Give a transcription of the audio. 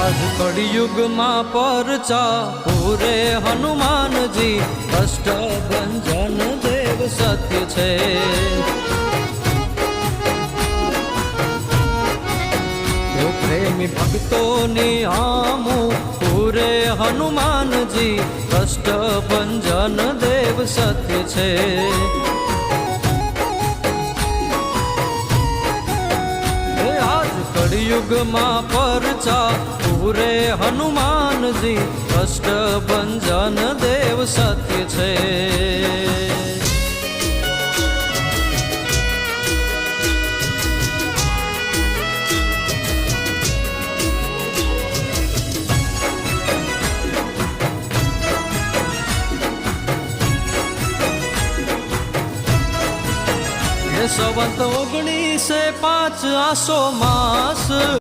आज कलयुग मां परचा पूरे हनुमान जी कष्ट भंजन देव सत्य छे। प्रेमी भक्तों नी आमू पूरे हनुमान जी कष्ट भंजन देव सत्य छे। कलयुग मां परचा पूरे हनुमान जी कष्ट भंजन देव सत्य छे। संवत 1905 आसो मास